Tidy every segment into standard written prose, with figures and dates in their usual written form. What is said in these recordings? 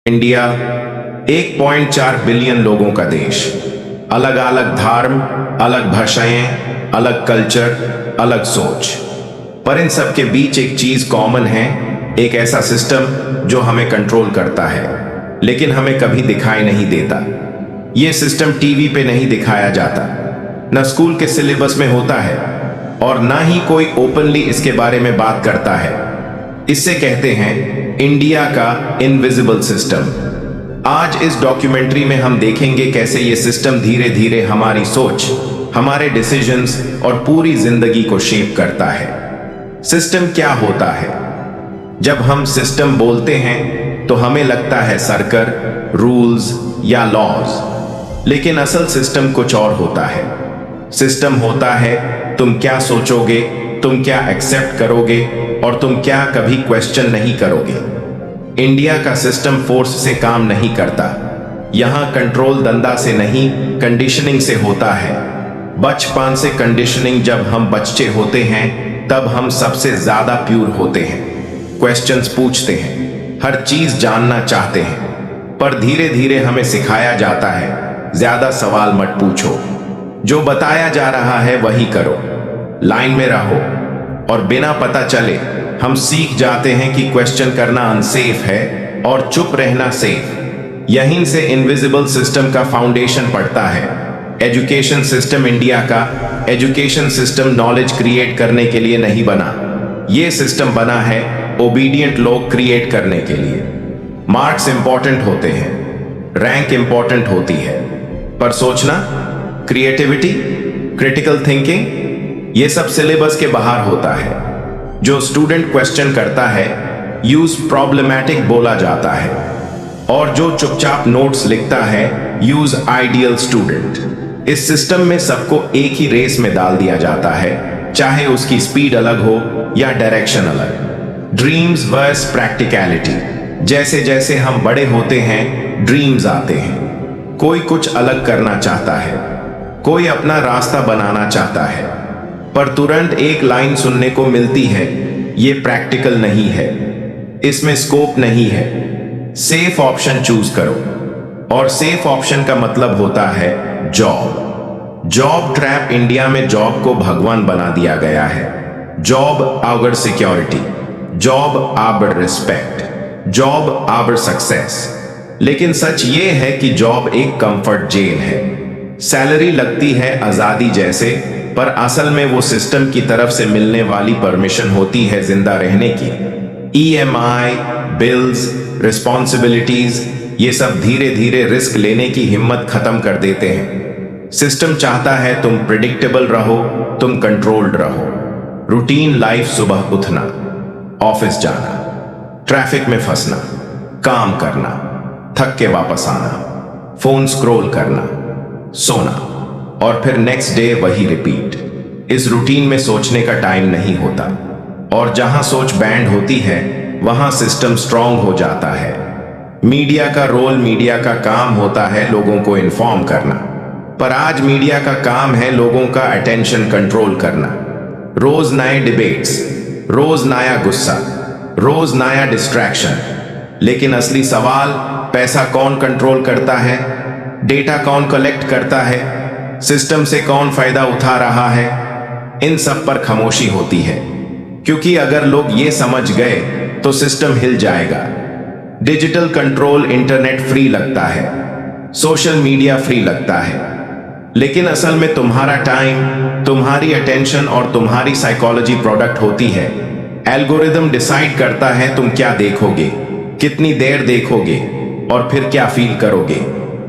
India 1.4 billion लोगों का देश, अलग अलग धर्म, अलग भाषाएं, अलग कल्चर, अलग सोच। पर इन सब के बीच एक चीज कॉमन है, एक ऐसा सिस्टम जो हमें कंट्रोल करता है, लेकिन हमें कभी दिखाई नहीं देता। यह सिस्टम टीवी पे नहीं दिखाया जाता, न स्कूल के सिलेबस में होता है, और ना ही कोई ओपनली इसके बारे में बात करता है। इससे कहते हैं इंडिया का इनविजिबल सिस्टम। आज इस डॉक्यूमेंट्री में हम देखेंगे कैसे ये सिस्टम धीरे धीरे हमारी सोच, हमारे डिसीजंस और पूरी जिंदगी को शेप करता है। सिस्टम क्या होता है? जब हम सिस्टम बोलते हैं तो हमें लगता है सर्कल, रूल्स या लॉज, लेकिन असल सिस्टम कुछ और होता है। सिस्टम होता है तुम क्या सोचोगे, तुम क्या एक्सेप्ट करोगे और तुम क्या कभी क्वेश्चन नहीं करोगे। इंडिया का सिस्टम फोर्स से काम नहीं करता। यहां कंट्रोल दंदा से नहीं, कंडीशनिंग से होता है। बचपन से कंडीशनिंग। जब हम बच्चे होते हैं तब हम सबसे ज्यादा प्योर होते हैं, क्वेश्चंस पूछते हैं, हर चीज जानना चाहते हैं। पर धीरे धीरे हमें सिखाया जाता है ज्यादा सवाल मत पूछो, जो बताया जा रहा है वही करो, लाइन में रहो। और बिना पता चले हम सीख जाते हैं कि क्वेश्चन करना अनसेफ है और चुप रहना सेफ। यहीं से इनविजिबल सिस्टम का फाउंडेशन पड़ता है। एजुकेशन सिस्टम इंडिया का एजुकेशन सिस्टम नॉलेज क्रिएट करने के लिए नहीं बना। यह सिस्टम बना है ओबीडियंट लोग क्रिएट करने के लिए। मार्क्स इंपॉर्टेंट होते हैं, रैंक इंपॉर्टेंट होती है, पर सोचना, क्रिएटिविटी, क्रिटिकल थिंकिंग, ये सब सिलेबस के बाहर होता है। जो स्टूडेंट क्वेश्चन करता है यूज प्रॉब्लमैटिक बोला जाता है, और जो चुपचाप नोट्स लिखता है यूज आइडियल स्टूडेंट। इस सिस्टम में सबको एक ही रेस में डाल दिया जाता है, चाहे उसकी स्पीड अलग हो या डायरेक्शन अलग। Dreams versus practicality. जैसे जैसे हम बड़े होते हैं ड्रीम्स आते हैं। कोई कुछ अलग करना चाहता है, कोई अपना रास्ता बनाना चाहता है, पर तुरंत एक लाइन सुनने को मिलती है, ये प्रैक्टिकल नहीं है, इसमें स्कोप नहीं है, सेफ ऑप्शन चूज करो। और सेफ ऑप्शन का मतलब होता है जॉब। Job trap. इंडिया में जॉब को भगवान बना दिया गया है। Job our security, job our respect, job our success. लेकिन सच ये है कि जॉब एक कंफर्ट जेल है। सैलरी लगती है आजादी जैसे, पर असल में वो सिस्टम की तरफ से मिलने वाली परमिशन होती है जिंदा रहने की। EMI, बिल्स, रिस्पॉन्सिबिलिटीज, ये सब धीरे धीरे रिस्क लेने की हिम्मत खत्म कर देते हैं। सिस्टम चाहता है तुम प्रिडिक्टेबल रहो, तुम कंट्रोल्ड रहो। रूटीन लाइफ, सुबह उठना, ऑफिस जाना, ट्रैफिक में फंसना, काम करना, थक के वापस आना, फोन स्क्रॉल करना, सोना, और फिर नेक्स्ट डे वही रिपीट। इस रूटीन में सोचने का टाइम नहीं होता, और जहां सोच बैंड होती है वहां सिस्टम स्ट्रांग हो जाता है। मीडिया का रोल, मीडिया का काम होता है लोगों को इन्फॉर्म करना, पर आज मीडिया का काम है लोगों का अटेंशन कंट्रोल करना। रोज नए डिबेट्स, रोज नया गुस्सा, रोज नया डिस्ट्रैक्शन। लेकिन असली सवाल, पैसा कौन कंट्रोल करता है, डेटा कौन कलेक्ट करता है, सिस्टम से कौन फायदा उठा रहा है? इन सब पर खामोशी होती है, क्योंकि अगर लोग ये समझ गए तो सिस्टम हिल जाएगा। डिजिटल कंट्रोल, इंटरनेट फ्री लगता है, सोशल मीडिया फ्री लगता है, लेकिन असल में तुम्हारा टाइम, तुम्हारी अटेंशन और तुम्हारी साइकोलॉजी प्रोडक्ट होती है। एल्गोरिदम डिसाइड करता है तुम क्या देखोगे, कितनी देर देखोगे और फिर क्या फील करोगे।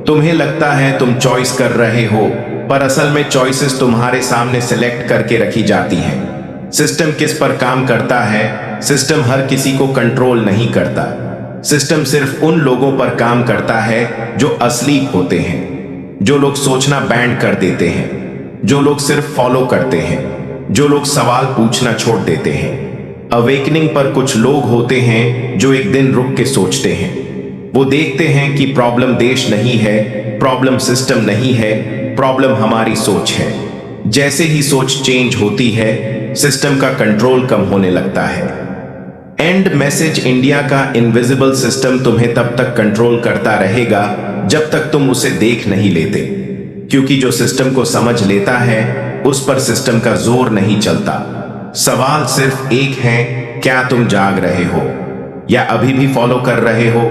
तुम्हें लगता है तुम चॉइस कर रहे हो, पर असल में चॉइसेस तुम्हारे सामने सिलेक्ट करके रखी जाती हैं। सिस्टम किस पर काम करता है? सिस्टम हर किसी को कंट्रोल नहीं करता। सिस्टम सिर्फ उन लोगों पर काम करता है जो असली होते हैं, जो लोग सोचना बैंड कर देते हैं, जो लोग सिर्फ फॉलो करते हैं, जो लोग सवाल पूछना छोड़ देते हैं। अवेकनिंग पर कुछ लोग होते हैं जो एक दिन रुक के सोचते हैं। वो देखते हैं कि प्रॉब्लम देश नहीं है, प्रॉब्लम सिस्टम नहीं है, प्रॉब्लम हमारी सोच है। जैसे ही सोच चेंज होती है, सिस्टम का कंट्रोल कम होने लगता है। एंड मैसेज इंडिया का इनविजिबल सिस्टम तुम्हें तब तक कंट्रोल करता रहेगा जब तक तुम उसे देख नहीं लेते, क्योंकि जो सिस्टम को समझ लेता है उस पर सिस्टम का जोर नहीं चलता। सवाल सिर्फ एक है, क्या तुम जाग रहे हो या अभी भी फॉलो कर रहे हो